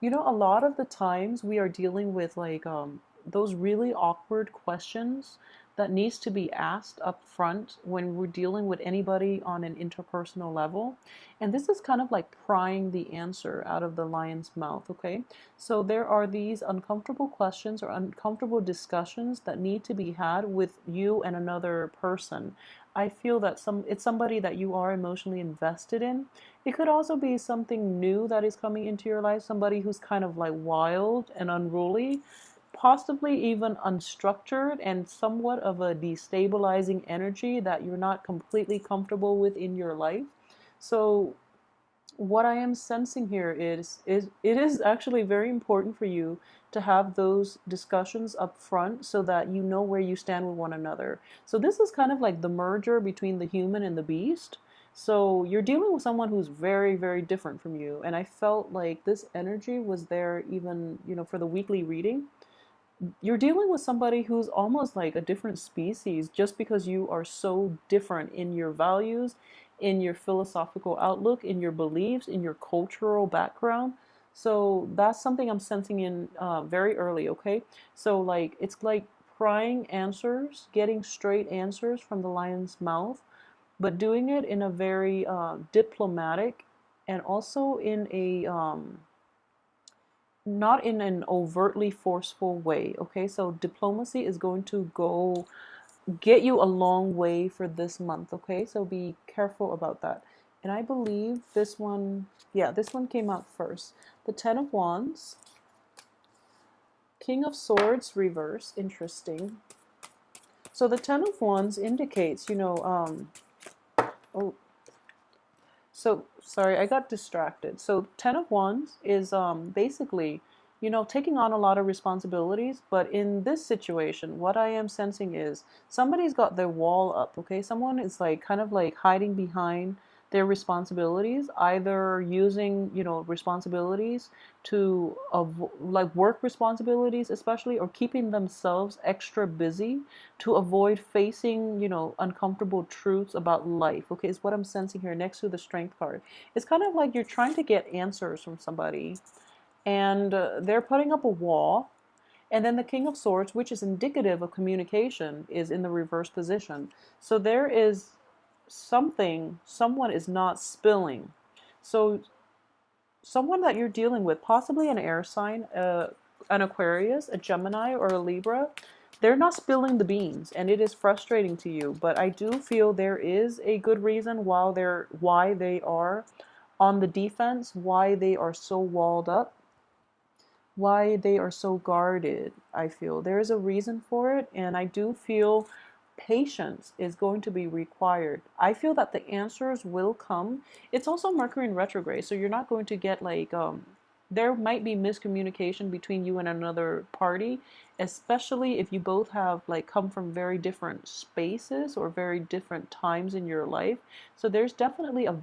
You know, a lot of the times we are dealing with like those really awkward questions that needs to be asked up front when we're dealing with anybody on an interpersonal level. And this is kind of like prying the answer out of the lion's mouth, okay? So there are these uncomfortable questions or uncomfortable discussions that need to be had with you and another person. I feel that it's somebody that you are emotionally invested in. It could also be something new that is coming into your life, somebody who's kind of like wild and unruly, possibly even unstructured and somewhat of a destabilizing energy that you're not completely comfortable with in your life. So what I am sensing here is it is actually very important for you to have those discussions up front so that you know where you stand with one another. So this is kind of like the merger between the human and the beast. So you're dealing with someone who's very, very different from you. And I felt like this energy was there even, for the weekly reading. You're dealing with somebody who's almost like a different species just because you are so different in your values, in your philosophical outlook, in your beliefs, in your cultural background. So that's something I'm sensing in very early, okay? So, like, it's like prying answers, getting straight answers from the lion's mouth, but doing it in a very diplomatic and also in a not in an overtly forceful way. Okay, so diplomacy is going to go get you a long way for this month. Okay, so be careful about that. And I believe this one, yeah, this one came out first. The Ten of Wands, King of Swords reverse. Interesting. So the Ten of Wands indicates, oh, so sorry, I got distracted. So Ten of Wands is basically, taking on a lot of responsibilities. But in this situation, what I am sensing is somebody's got their wall up. Okay, someone is like kind of like hiding behind their responsibilities, either using responsibilities to like work responsibilities, especially, or keeping themselves extra busy to avoid facing, uncomfortable truths about life. Okay, is what I'm sensing here next to the strength card. It's kind of like you're trying to get answers from somebody and they're putting up a wall. And then the King of Swords, which is indicative of communication, is in the reverse position. So there is someone is not spilling. So someone that you're dealing with, possibly an air sign, an Aquarius, a Gemini, or a Libra, they're not spilling the beans, and it is frustrating to you. But I do feel there is a good reason why they are on the defense, why they are so walled up, why they are so guarded. I feel there is a reason for it, and I do feel patience is going to be required. I feel that the answers will come. It's also Mercury in retrograde, so you're not going to get like there might be miscommunication between you and another party, especially if you both have like come from very different spaces or very different times in your life. So there's definitely a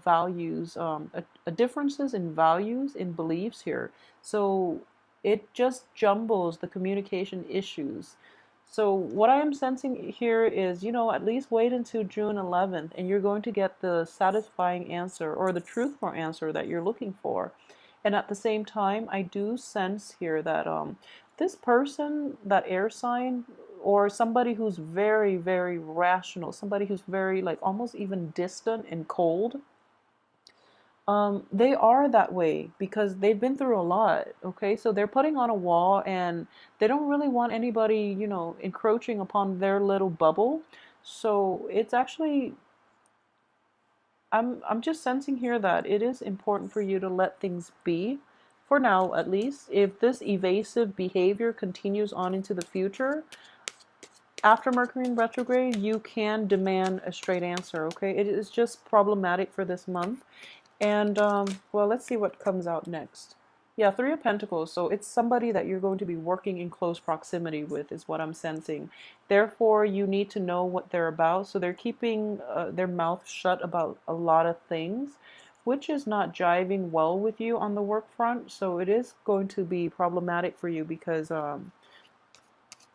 differences in values, in beliefs here. So it just jumbles the communication issues. So what I am sensing here is, at least wait until June 11th and you're going to get the satisfying answer or the truthful answer that you're looking for. And at the same time, I do sense here that this person, that air sign, or somebody who's very, very rational, somebody who's very like almost even distant and cold, they are that way because they've been through a lot. Okay, so they're putting on a wall and they don't really want anybody, encroaching upon their little bubble. So it's actually, I'm just sensing here that it is important for you to let things be for now, at least. If this evasive behavior continues on into the future, after Mercury in retrograde, you can demand a straight answer. Okay, it is just problematic for this month. And well, let's see what comes out next. Yeah, Three of Pentacles. So it's somebody that you're going to be working in close proximity with, is what I'm sensing. Therefore, you need to know what they're about. So they're keeping their mouth shut about a lot of things, which is not jiving well with you on the work front. So it is going to be problematic for you because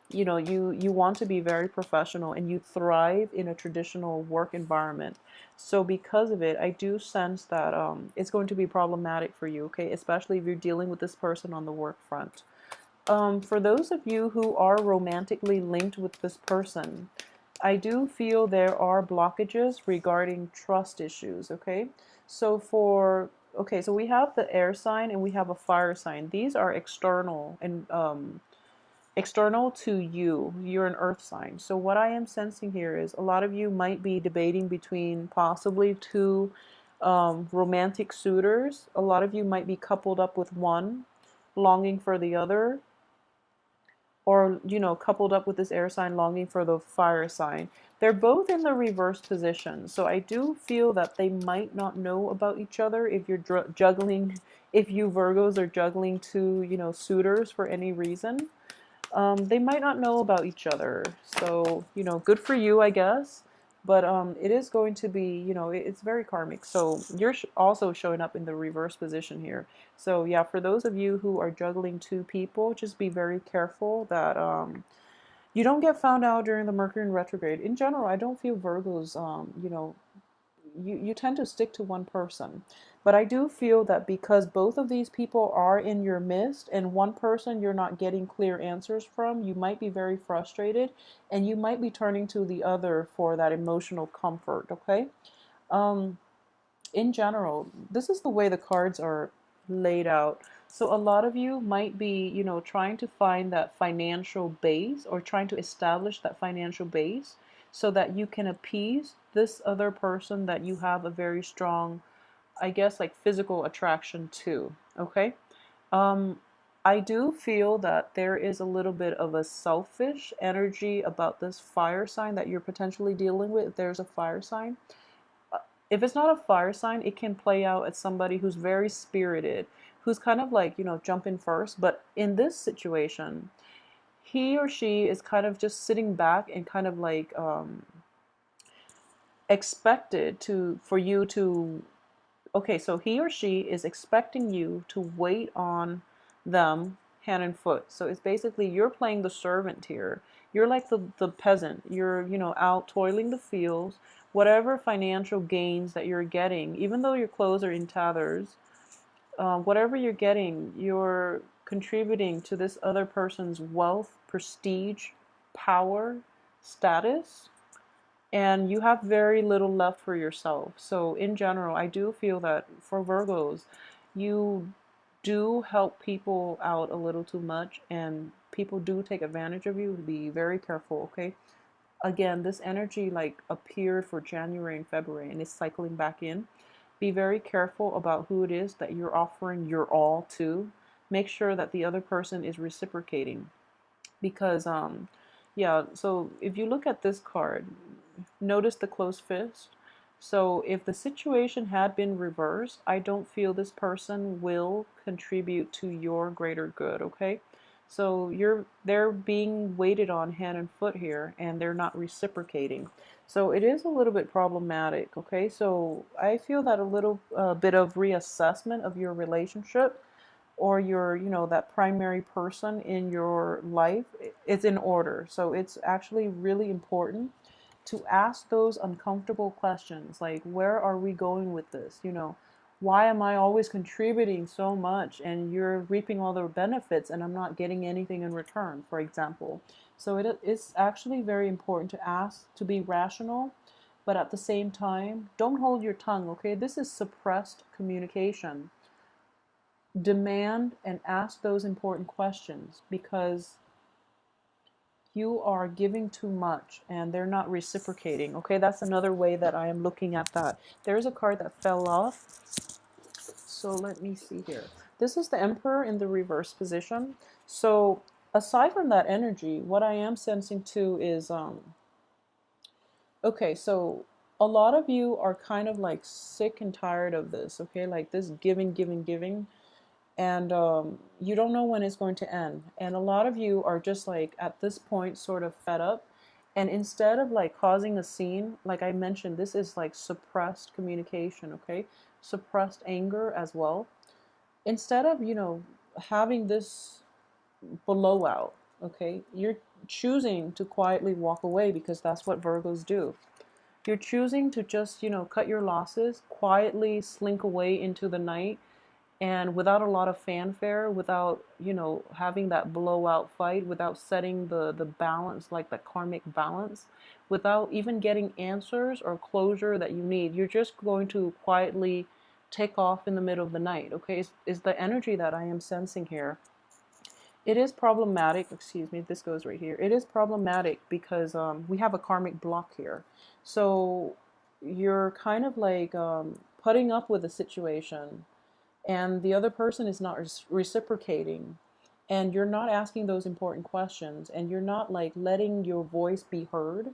you want to be very professional and you thrive in a traditional work environment. So because of it, I do sense that it's going to be problematic for you, okay, especially if you're dealing with this person on the work front. For those of you who are romantically linked with this person, I do feel there are blockages regarding trust issues, okay? So so we have the air sign and we have a fire sign. These are external and external to you. You're an earth sign. So what I am sensing here is a lot of you might be debating between possibly two romantic suitors. A lot of you might be coupled up with one, longing for the other, or coupled up with this air sign longing for the fire sign. They're both in the reverse position, so I do feel that they might not know about each other if you're juggling, if you Virgos are juggling two suitors for any reason. They might not know about each other. So, good for you, I guess. But it is going to be, it's very karmic. So you're also showing up in the reverse position here. So yeah, for those of you who are juggling two people, just be very careful that you don't get found out during the Mercury in retrograde. In general, I don't feel Virgos, you tend to stick to one person. But I do feel that because both of these people are in your midst and one person you're not getting clear answers from, you might be very frustrated and you might be turning to the other for that emotional comfort, okay? Um, in general, this is the way the cards are laid out. So a lot of you might be, trying to find that financial base or trying to establish that financial base so that you can appease this other person that you have a very strong, I guess, like physical attraction to. Okay. Um, I do feel that there is a little bit of a selfish energy about this fire sign that you're potentially dealing with. If there's a fire sign, if it's not a fire sign, it can play out as somebody who's very spirited, who's kind of like, jumping first. But in this situation, he or she is kind of just sitting back and kind of like expected to, for you to, okay, so he or she is expecting you to wait on them hand and foot. So it's basically you're playing the servant here. You're like the peasant. You're, out toiling the fields. Whatever financial gains that you're getting, even though your clothes are in tatters, whatever you're getting, you're contributing to this other person's wealth, prestige, power, status, and you have very little left for yourself. So in general, I do feel that for Virgos, you do help people out a little too much and people do take advantage of you. Be very careful, okay? Again, this energy like appeared for January and February and is cycling back in. Be very careful about who it is that you're offering your all to. Make sure that the other person is reciprocating because yeah, so if you look at this card, notice the closed fist. So if the situation had been reversed, I don't feel this person will contribute to your greater good, okay? So they're being waited on hand and foot here and they're not reciprocating. So it is a little bit problematic, okay? So I feel that a little bit of reassessment of your relationship or your, that primary person in your life is in order. So it's actually really important to ask those uncomfortable questions like, where are we going with this? Why am I always contributing so much and you're reaping all the benefits and I'm not getting anything in return, for example? So it's actually very important to ask, to be rational, but at the same time, don't hold your tongue, okay? This is suppressed communication. Demand and ask those important questions because you are giving too much and they're not reciprocating. Okay, that's another way that I am looking at that. There's a card that fell off. So let me see here. This is the Emperor in the reverse position. So aside from that energy, what I am sensing too is okay, so a lot of you are kind of like sick and tired of this, okay? Like this giving, giving, giving, and you don't know when it's going to end. And a lot of you are just like at this point sort of fed up. And instead of like causing a scene, like I mentioned, this is like suppressed communication, okay? Suppressed anger as well. Instead of, having this blowout, Okay, you're choosing to quietly walk away because that's what Virgos do. You're choosing to just, cut your losses, quietly slink away into the night, and without a lot of fanfare, without, having that blowout fight, without setting the balance, like the karmic balance, without even getting answers or closure that you need. You're just going to quietly take off in the middle of the night. Okay, is the energy that I am sensing here. It is problematic. Excuse me, this goes right here. It is problematic because we have a karmic block here. So you're kind of like putting up with a situation, and the other person is not reciprocating, and you're not asking those important questions, and you're not like letting your voice be heard,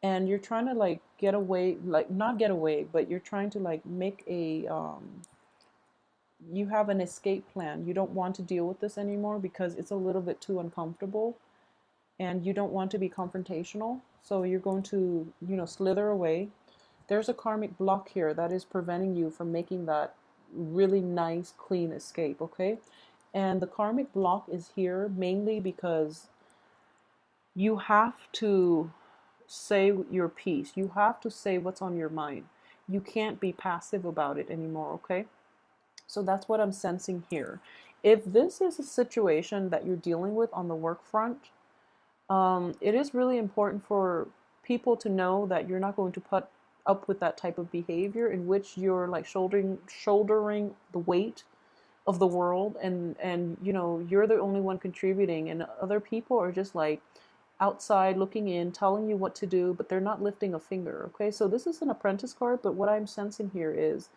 and you're trying to like get away, like not get away, but you're trying to like make a you have an escape plan. You don't want to deal with this anymore because it's a little bit too uncomfortable, and you don't want to be confrontational. So you're going to, slither away. There's a karmic block here that is preventing you from making that really nice, clean escape, okay? And the karmic block is here mainly because you have to say your piece. You have to say what's on your mind. You can't be passive about it anymore, okay? So that's what I'm sensing here. If this is a situation that you're dealing with on the work front, it is really important for people to know that you're not going to put up with that type of behavior in which you're like shouldering the weight of the world, and you're the only one contributing, and other people are just like outside looking in, telling you what to do, but they're not lifting a finger. Okay, so this is an apprentice card, but what I'm sensing here is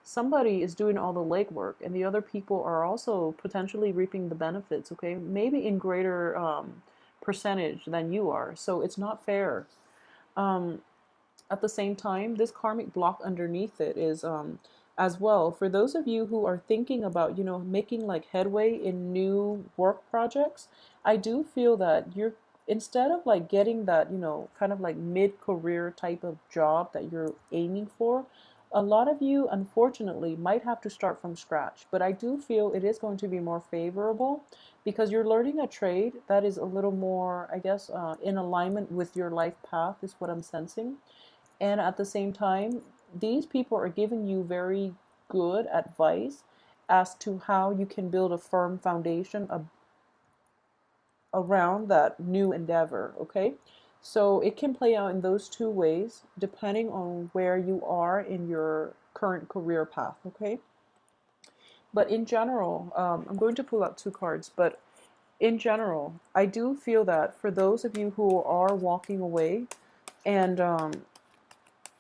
somebody is doing all the legwork, and the other people are also potentially reaping the benefits, okay? Maybe in greater percentage than you are. So it's not fair. Um, at the same time, this karmic block underneath it is as well for those of you who are thinking about, making like headway in new work projects. I do feel that you're, instead of like getting that, kind of like mid-career type of job that you're aiming for, a lot of you unfortunately might have to start from scratch. But I do feel it is going to be more favorable because you're learning a trade that is a little more, I guess, in alignment with your life path, is what I'm sensing. And at the same time, these people are giving you very good advice as to how you can build a firm foundation around that new endeavor, okay? So it can play out in those two ways depending on where you are in your current career path, okay? But in general, I'm going to pull out two cards, but in general, I do feel that for those of you who are walking away, and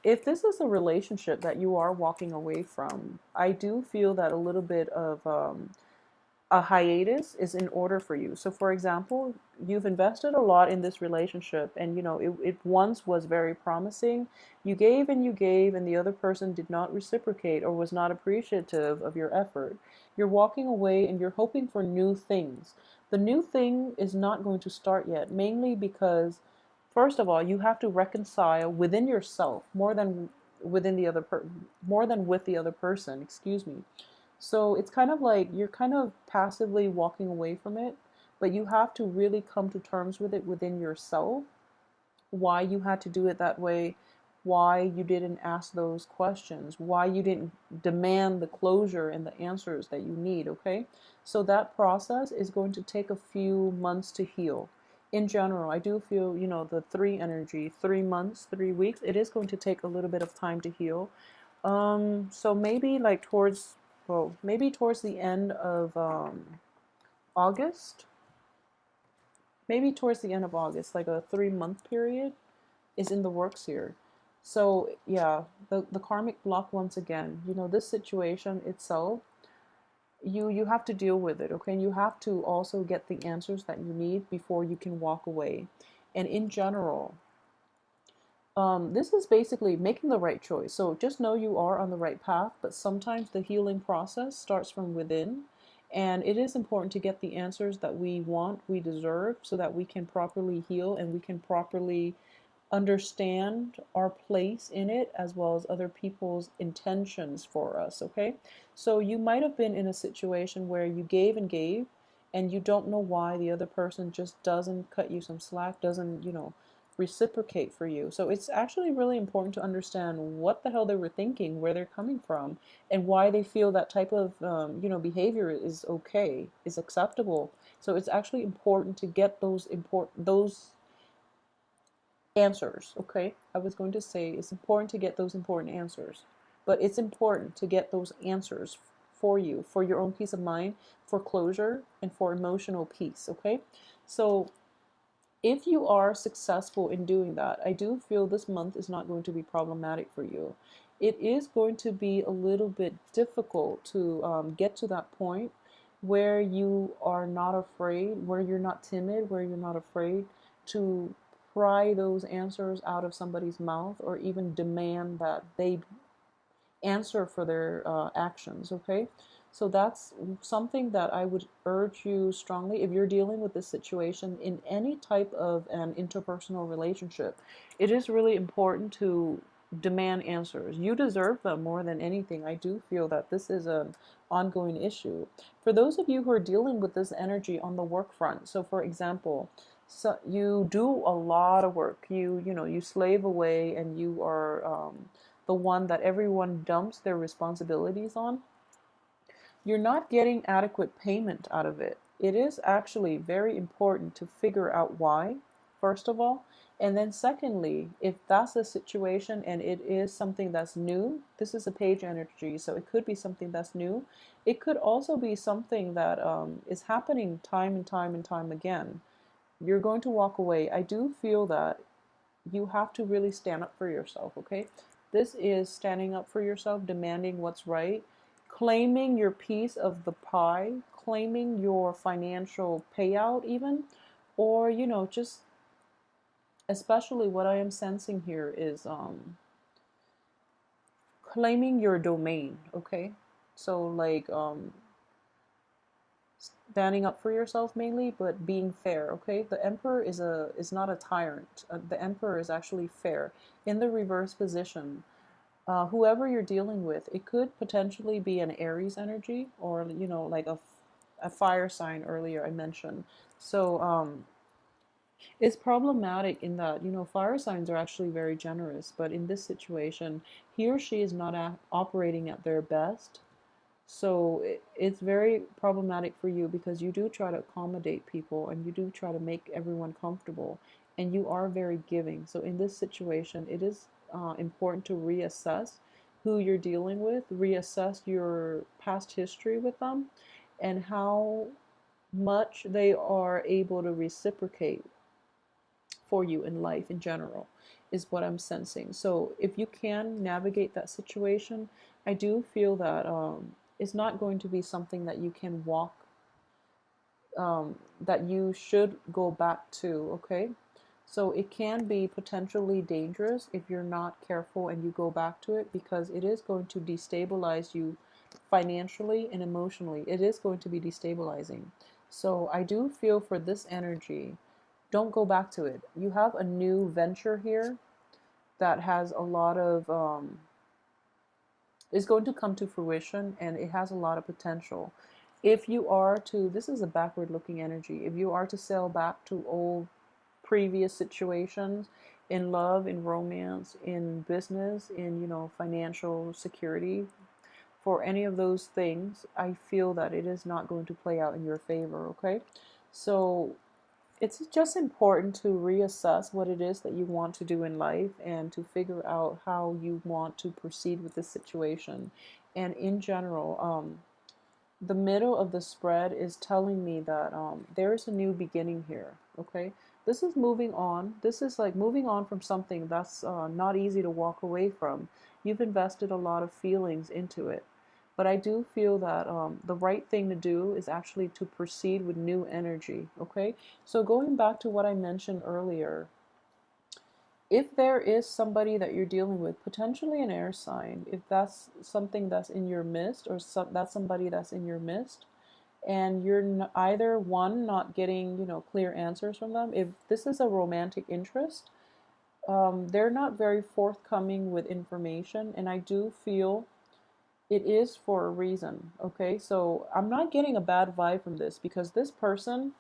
if this is a relationship that you are walking away from, I do feel that a little bit of a hiatus is in order for you. So, for example, you've invested a lot in this relationship, and it once was very promising. You gave, and the other person did not reciprocate or was not appreciative of your effort. You're walking away and you're hoping for new things. The new thing is not going to start yet, mainly because, first of all, you have to reconcile within yourself more than more than with the other person. Excuse me. So it's kind of like you're kind of passively walking away from it, but you have to really come to terms with it within yourself. Why you had to do it that way, why you didn't ask those questions, why you didn't demand the closure and the answers that you need, okay? So that process is going to take a few months to heal. In general, I do feel, the three energy, 3 months, 3 weeks, it is going to take a little bit of time to heal. So maybe like maybe towards the end of August, maybe towards the end of August, like a 3 month period is in the works here. So yeah, the karmic block once again, this situation itself, you have to deal with it, okay? And you have to also get the answers that you need before you can walk away. And in general, this is basically making the right choice. So just know you are on the right path, but sometimes the healing process starts from within. And it is important to get the answers that we want, we deserve, so that we can properly heal and we can properly understand our place in it as well as other people's intentions for us, okay? So you might have been in a situation where you gave and gave, and you don't know why the other person just doesn't cut you some slack, doesn't, reciprocate for you. So it's actually really important to understand what the hell they were thinking, where they're coming from, and why they feel that type of, behavior is okay, is acceptable. So it's actually important to get those answers, okay? I was going to say it's important to get those important answers, but it's important to get those answers for you, for your own peace of mind, for closure, and for emotional peace, okay? So if you are successful in doing that, I do feel this month is not going to be problematic for you. It is going to be a little bit difficult to get to that point where you are not afraid, where you're not timid, where you're not afraid to pry those answers out of somebody's mouth or even demand that they answer for their actions, okay? So that's something that I would urge you strongly if you're dealing with this situation in any type of an interpersonal relationship. It is really important to demand answers. You deserve them more than anything. I do feel that this is an ongoing issue. For those of you who are dealing with this energy on the work front, so for example, so you do a lot of work. You slave away, and you are the one that everyone dumps their responsibilities on. You're not getting adequate payment out of it. It is actually very important to figure out why, first of all. And then, secondly, if that's the situation and it is something that's new, this is a page energy, so it could be something that's new. It could also be something that is happening time and time and time again. You're going to walk away. I do feel that you have to really stand up for yourself, okay? This is standing up for yourself, demanding what's right, claiming your piece of the pie, claiming your financial payout, even, or, just especially what I am sensing here is claiming your domain, okay? So, like, standing up for yourself mainly, but being fair, okay? The emperor is not a tyrant. The emperor is actually fair. In the reverse position, whoever you're dealing with, it could potentially be an Aries energy, or like a fire sign earlier I mentioned. So it's problematic in that fire signs are actually very generous, but in this situation, he or she is not operating at their best. So it's very problematic for you because you do try to accommodate people and you do try to make everyone comfortable, and you are very giving. So in this situation, it is important to reassess who you're dealing with, reassess your past history with them, and how much they are able to reciprocate for you in life in general, is what I'm sensing. So if you can navigate that situation, I do feel that it's not going to be something that you can walk, that you should go back to, okay? So it can be potentially dangerous if you're not careful and you go back to it, because it is going to destabilize you financially and emotionally. It is going to be destabilizing. So I do feel for this energy, don't go back to it. You have a new venture here that has a lot of is going to come to fruition, and it has a lot of potential. If you are to, this is a backward looking energy, if you are to sail back to old previous situations in love, in romance, in business, in financial security, for any of those things, I feel that it is not going to play out in your favor, okay? So it's just important to reassess what it is that you want to do in life and to figure out how you want to proceed with this situation. And in general, the middle of the spread is telling me that there is a new beginning here, okay? This is moving on. This is like moving on from something that's not easy to walk away from. You've invested a lot of feelings into it. But I do feel that the right thing to do is actually to proceed with new energy, okay? So going back to what I mentioned earlier, if there is somebody that you're dealing with, potentially an air sign, if that's something that's in your midst, or that's somebody that's in your midst, and you're either one, not getting clear answers from them, if this is a romantic interest, they're not very forthcoming with information, and I do feel It is for a reason, okay? So I'm not getting a bad vibe from this because this person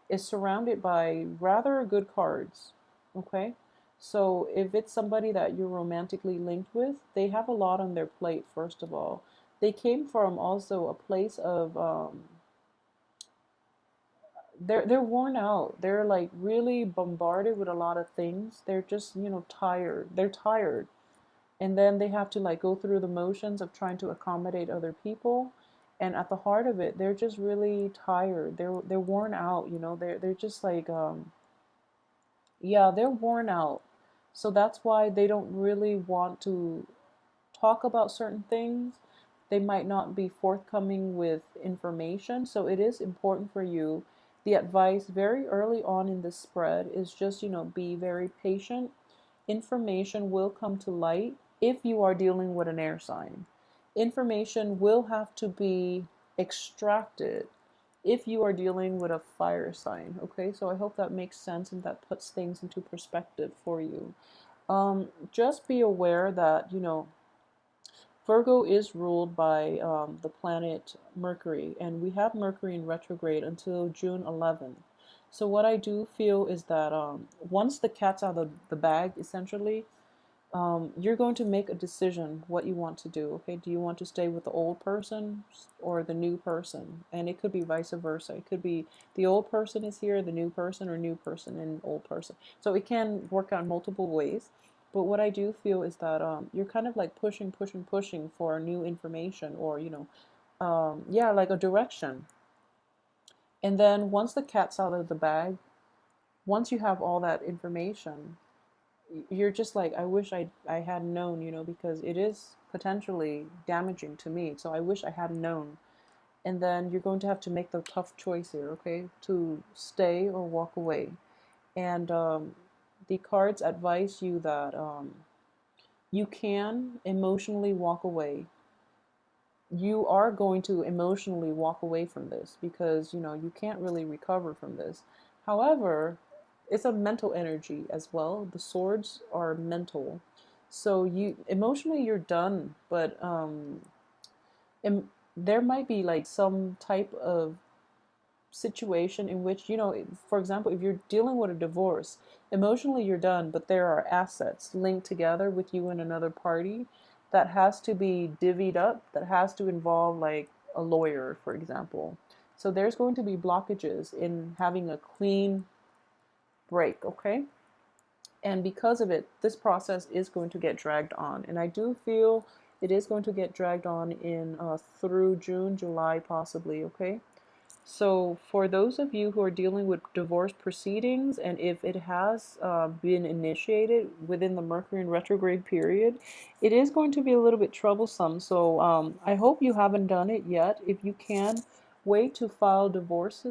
is surrounded by rather good cards, okay? So if it's somebody that you're romantically linked with, they have a lot on their plate, first of all. They came from also a place of they're worn out. They're like really bombarded with a lot of things. They're just, tired. They're tired. And then they have to like go through the motions of trying to accommodate other people. And at the heart of it, they're just really tired. They're worn out, they're just like yeah, they're worn out. So that's why they don't really want to talk about certain things. They might not be forthcoming with information. So it is important for you. The advice very early on in the spread is just, be very patient. Information will come to light if you are dealing with an air sign. Information will have to be extracted if you are dealing with a fire sign. Okay, so I hope that makes sense and that puts things into perspective for you. Just be aware that, Virgo is ruled by the planet Mercury, and we have Mercury in retrograde until June 11th. So, what I do feel is that once the cat's out of the bag, essentially, you're going to make a decision what you want to do. Okay, do you want to stay with the old person or the new person? And it could be vice versa. It could be the old person is here, the new person, or new person and old person. So it can work out multiple ways. But what I do feel is that you're kind of like pushing, pushing, pushing for new information or, yeah, like a direction. And then once the cat's out of the bag, once you have all that information, you're just like, I wish I had known, because it is potentially damaging to me. So I wish I had known. And then you're going to have to make the tough choice here, okay, to stay or walk away. And the cards advise you that you can emotionally walk away. You are going to emotionally walk away from this because you can't really recover from this. However, it's a mental energy as well. The swords are mental, so you emotionally you're done, but there might be like some type of situation in which, for example, if you're dealing with a divorce, emotionally you're done, but there are assets linked together with you and another party that has to be divvied up, that has to involve like a lawyer, for example. So there's going to be blockages in having a clean break, okay? And because of it, this process is going to get dragged on. And I do feel it is going to get dragged on in through June, July, possibly, okay? So, for those of you who are dealing with divorce proceedings, and if it has been initiated within the Mercury in retrograde period, it is going to be a little bit troublesome. So, I hope you haven't done it yet. If you can, wait to file divorce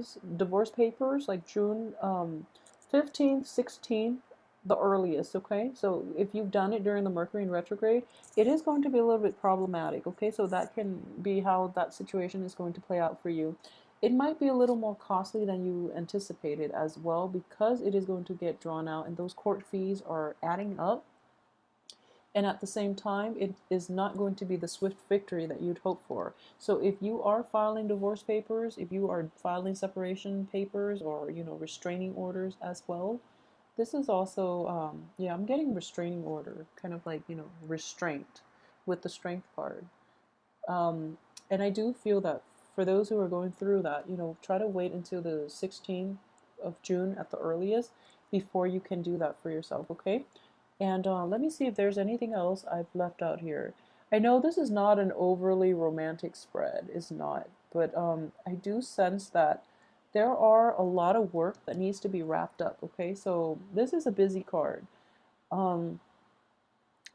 papers like June 15th, 16th, the earliest, okay? So, if you've done it during the Mercury in retrograde, it is going to be a little bit problematic, okay? So, that can be how that situation is going to play out for you. It might be a little more costly than you anticipated as well because it is going to get drawn out and those court fees are adding up. And at the same time, it is not going to be the swift victory that you'd hope for. So if you are filing divorce papers, if you are filing separation papers or, restraining orders as well, this is also, yeah, I'm getting restraining order, kind of like, restraint with the strength card. Um, and I do feel that for those who are going through that, try to wait until the 16th of June at the earliest before you can do that for yourself, okay? And let me see if there's anything else I've left out here. I know this is not an overly romantic spread, it's not, but I do sense that there are a lot of work that needs to be wrapped up, okay? So this is a busy card. Um,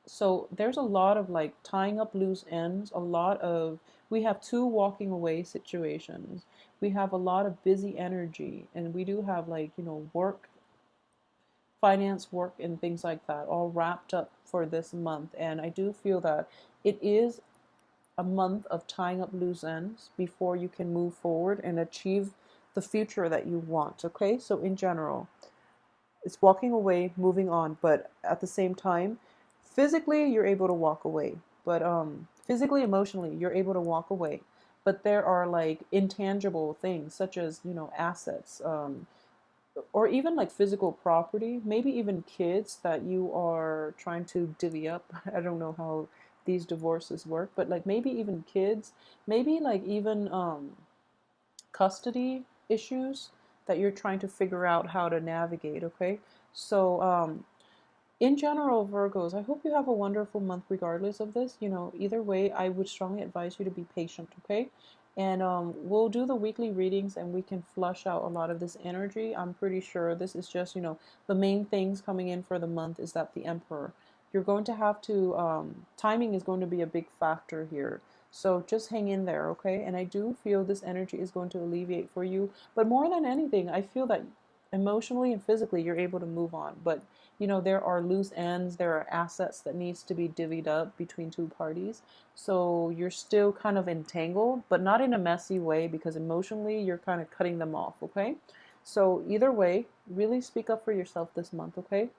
so there's a lot of like tying up loose ends, a lot of we have two walking away situations. We have a lot of busy energy and we do have like, work, finance work and things like that all wrapped up for this month. And I do feel that it is a month of tying up loose ends before you can move forward and achieve the future that you want. Okay? So in general, it's walking away, moving on, but at the same time, physically you're able to walk away. but physically, emotionally, you're able to walk away. But there are like intangible things such as, assets, or even like physical property, maybe even kids that you are trying to divvy up. I don't know how these divorces work, but like maybe even kids, maybe like even custody issues that you're trying to figure out how to navigate, okay? So, in general, Virgos, I hope you have a wonderful month regardless of this. Either way, I would strongly advise you to be patient, okay? And we'll do the weekly readings and we can flush out a lot of this energy. I'm pretty sure this is just, the main things coming in for the month is that the Emperor. You're going to have to, timing is going to be a big factor here. So just hang in there, okay? And I do feel this energy is going to alleviate for you. But more than anything, I feel that emotionally and physically you're able to move on. But there are loose ends, there are assets that needs to be divvied up between two parties. So you're still kind of entangled, but not in a messy way because emotionally you're kind of cutting them off, okay? So either way, really speak up for yourself this month, okay?